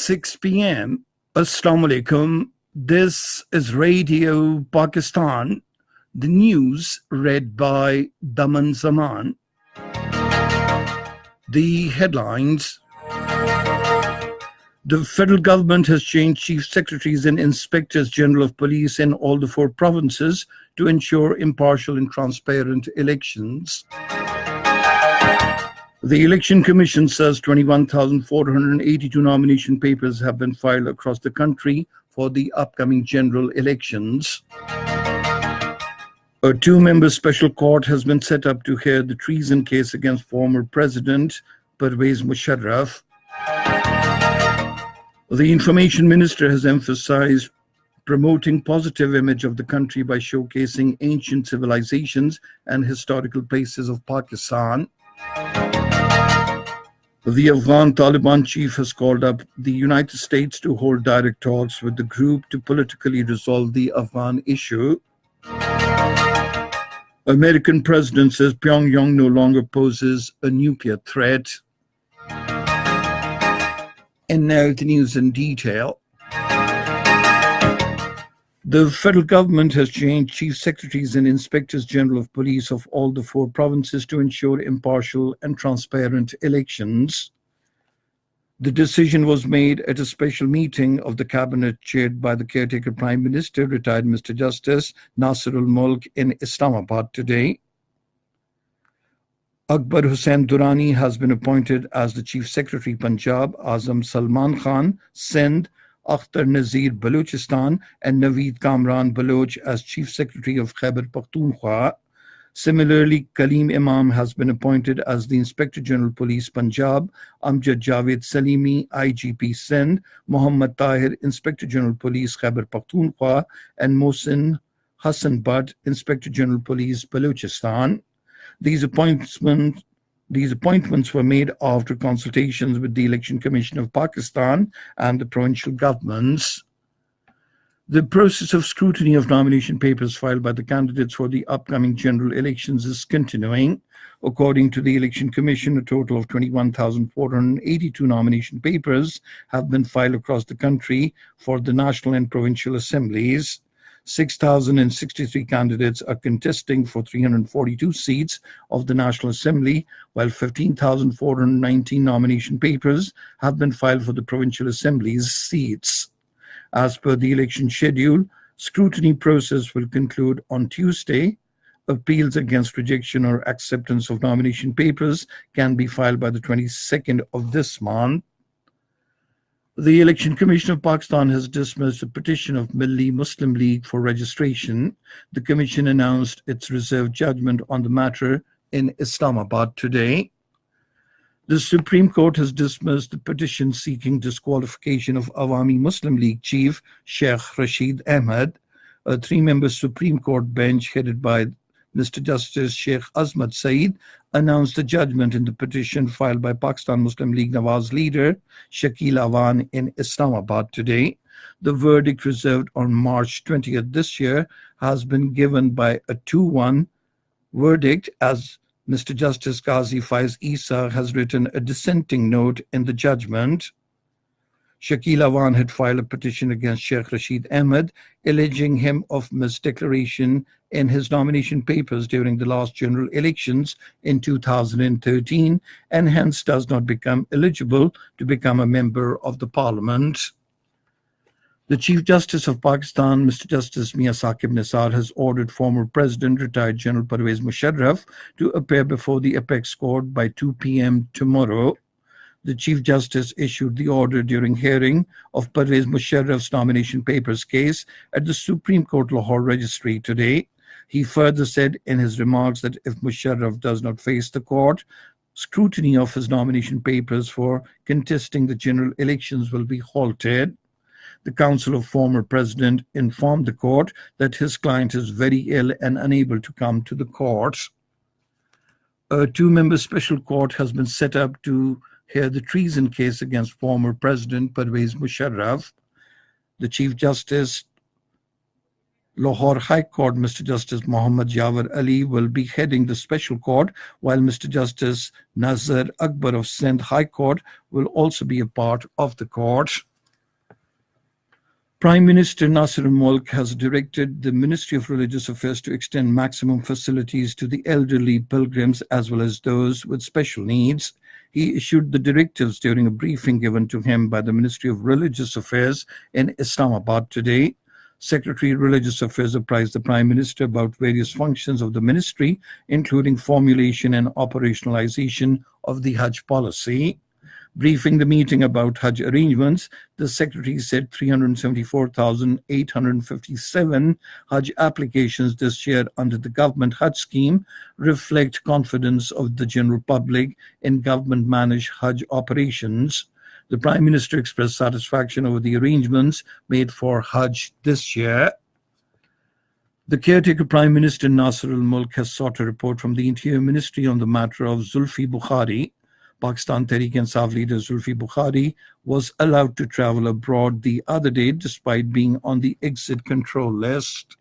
6 p.m. Assalamu alaikum. This is Radio Pakistan. The news read by Daman Zaman. The headlines. The federal government has changed chief secretaries and inspectors general of police in all the 4 provinces to ensure impartial and transparent elections. The Election Commission says 21,482 nomination papers have been filed across the country for the upcoming general elections. A 2-member special court has been set up to hear the treason case against former President Pervez Musharraf. The Information Minister has emphasized promoting positive image of the country by showcasing ancient civilizations and historical places of Pakistan. The Afghan Taliban chief has called up the United States to hold direct talks with the group to politically resolve the Afghan issue. American president says Pyongyang no longer poses a nuclear threat. And now the news in detail. The federal government has changed chief secretaries and inspectors general of police of all the 4 provinces to ensure impartial and transparent elections. The decision was made at a special meeting of the cabinet chaired by the caretaker Prime Minister, retired Mr. Justice Nasirul Mulk in Islamabad today. Akbar Hussain Durrani has been appointed as the Chief Secretary Punjab, Azam Salman Khan, Sindh, Akhtar Nazir Balochistan, and Naveed Kamran Baloch as Chief Secretary of Khyber Pakhtunkhwa. Similarly, Kaleem Imam has been appointed as the Inspector General Police Punjab, Amjad Javed Salimi, IGP Sindh, Muhammad Tahir, Inspector General Police Khyber Pakhtunkhwa, and Mohsin Hassan Butt, Inspector General Police Balochistan. These appointments were made after consultations with the Election Commission of Pakistan and the provincial governments. The process of scrutiny of nomination papers filed by the candidates for the upcoming general elections is continuing. According to the Election Commission, a total of 21,482 nomination papers have been filed across the country for the national and provincial assemblies. 6,063 candidates are contesting for 342 seats of the National Assembly, while 15,419 nomination papers have been filed for the Provincial Assembly's seats. As per the election schedule, scrutiny process will conclude on Tuesday. Appeals against rejection or acceptance of nomination papers can be filed by the 22nd of this month. The Election Commission of Pakistan has dismissed a petition of Milli Muslim League for registration. The commission announced its reserved judgment on the matter in Islamabad today. The Supreme Court has dismissed the petition seeking disqualification of Awami Muslim League chief Sheikh Rashid Ahmed. A 3-member Supreme Court bench headed by Mr. Justice Sheikh Azmat Saeed announced a judgment in the petition filed by Pakistan Muslim League Nawaz leader Shakil Awan in Islamabad today. The verdict, reserved on March 20th this year, has been given by a 2-1 verdict, as Mr. Justice Qazi Faiz Isa has written a dissenting note in the judgment. Shakil Awan had filed a petition against Sheikh Rashid Ahmed, alleging him of misdeclaration in his nomination papers during the last general elections in 2013, and hence does not become eligible to become a member of the parliament. The Chief Justice of Pakistan, Mr. Justice Mia Saqib Nisar, has ordered former President, retired General Pervez Musharraf, to appear before the Apex Court by 2 p.m. tomorrow. The Chief Justice issued the order during hearing of Pervez Musharraf's nomination papers case at the Supreme Court Lahore Registry today. He further said in his remarks that if Musharraf does not face the court, scrutiny of his nomination papers for contesting the general elections will be halted. The counsel of former president informed the court that his client is very ill and unable to come to the court. A 2-member special court has been set up to hear the treason case against former President Pervez Musharraf. The Chief Justice, Lahore High Court, Mr. Justice Muhammad Jawar Ali, will be heading the special court, while Mr. Justice Nazar Akbar of Sindh High Court will also be a part of the court. Prime Minister Nasser al-Mulk has directed the Ministry of Religious Affairs to extend maximum facilities to the elderly pilgrims as well as those with special needs. He issued the directives during a briefing given to him by the Ministry of Religious Affairs in Islamabad today. Secretary of Religious Affairs apprised the Prime Minister about various functions of the ministry, including formulation and operationalization of the Hajj policy. Briefing the meeting about Hajj arrangements, the Secretary said 374,857 Hajj applications this year under the government Hajj scheme reflect confidence of the general public in government-managed Hajj operations. The Prime Minister expressed satisfaction over the arrangements made for Hajj this year. The caretaker Prime Minister Nasser al-Mulk has sought a report from the Interior Ministry on the matter of Zulfi Bukhari. Pakistan Tehreek-e-Insaf leader Zulfi Bukhari was allowed to travel abroad the other day despite being on the exit control list.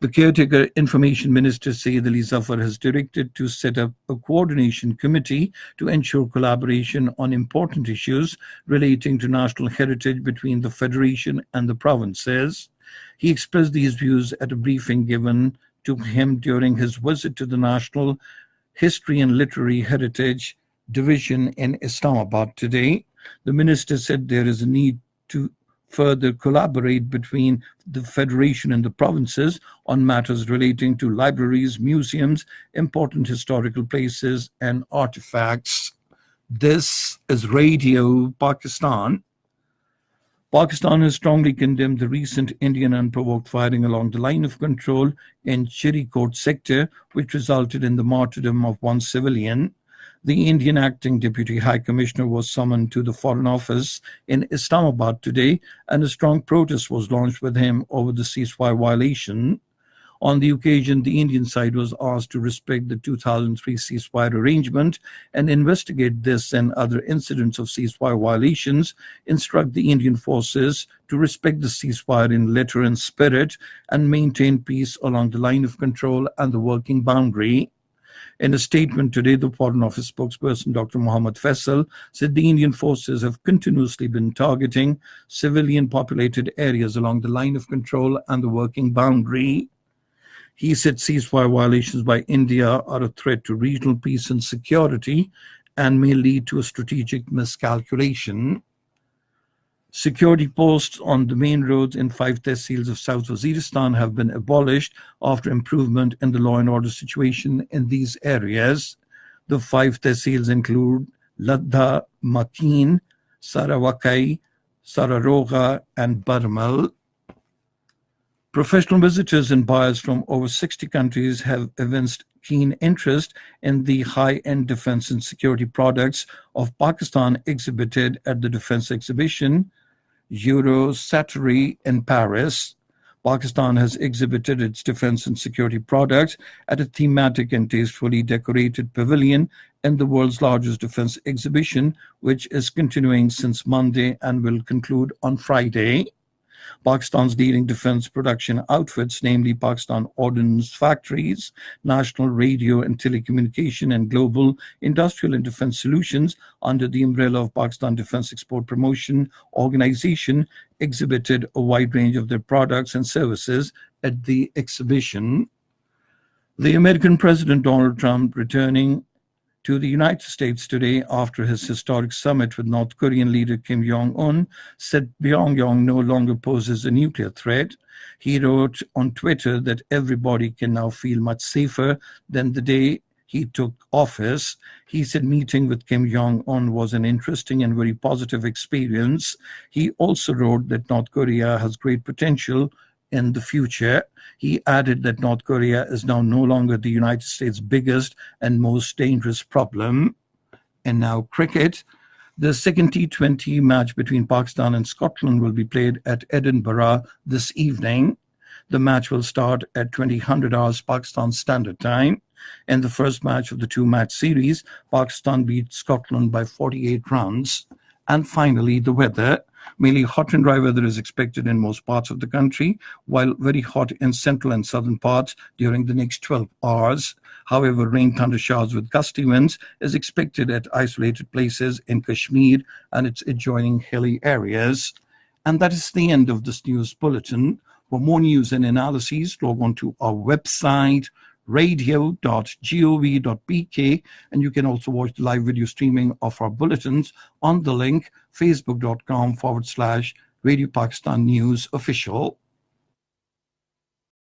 The caretaker Information Minister Saeed Ali Zafar has directed to set up a coordination committee to ensure collaboration on important issues relating to national heritage between the Federation and the provinces. He expressed these views at a briefing given to him during his visit to the National History and Literary Heritage Division in Islamabad today. The minister said there is a need to further collaborate between the Federation and the provinces on matters relating to libraries, museums, important historical places, and artifacts. This is Radio Pakistan. Pakistan has strongly condemned the recent Indian unprovoked firing along the line of control in Chirikot sector, which resulted in the martyrdom of one civilian. The Indian acting Deputy High Commissioner was summoned to the Foreign Office in Islamabad today, and a strong protest was launched with him over the ceasefire violation. On the occasion, the Indian side was asked to respect the 2003 ceasefire arrangement and investigate this and other incidents of ceasefire violations, instruct the Indian forces to respect the ceasefire in letter and spirit, and maintain peace along the line of control and the working boundary. In a statement today, the Foreign Office spokesperson Dr. Mohammad Faisal said the Indian forces have continuously been targeting civilian populated areas along the line of control and the working boundary. He said ceasefire violations by India are a threat to regional peace and security and may lead to a strategic miscalculation. Security posts on the main roads in 5 tehsils of South Waziristan have been abolished after improvement in the law and order situation in these areas. The 5 tehsils include Ladda, Makin, Sarawakai, Sararoga, and Barmal. Professional visitors and buyers from over 60 countries have evinced keen interest in the high-end defense and security products of Pakistan exhibited at the Defense Exhibition Eurosatory in Paris. Pakistan has exhibited its defense and security products at a thematic and tastefully decorated pavilion in the world's largest defense exhibition, which is continuing since Monday and will conclude on Friday. Pakistan's leading defense production outfits, namely Pakistan Ordnance Factories, National Radio and Telecommunication, and Global Industrial and Defense Solutions, under the umbrella of Pakistan Defense Export Promotion Organization, exhibited a wide range of their products and services at the exhibition. The American President Donald Trump, returning to the United States today after his historic summit with North Korean leader Kim Jong-un, said Pyongyang no longer poses a nuclear threat. He wrote on Twitter that everybody can now feel much safer than the day he took office. He said meeting with Kim Jong-un was an interesting and very positive experience. He also wrote that North Korea has great potential in the future. He added that North Korea is now no longer the United States' biggest and most dangerous problem. And now cricket. The second T20 match between Pakistan and Scotland will be played at Edinburgh this evening. The match will start at 2000 hours Pakistan Standard Time. In the first match of the two-match series, Pakistan beat Scotland by 48 runs. And finally, the weather. Mainly hot and dry weather is expected in most parts of the country, while very hot in central and southern parts during the next 12 hours. However, rain, thunder showers with gusty winds is expected at isolated places in Kashmir and its adjoining hilly areas. And that is the end of this news bulletin. For more news and analyses, log on to our website, radio.gov.pk, and you can also watch the live video streaming of our bulletins on the link facebook.com/Radio Pakistan News Official.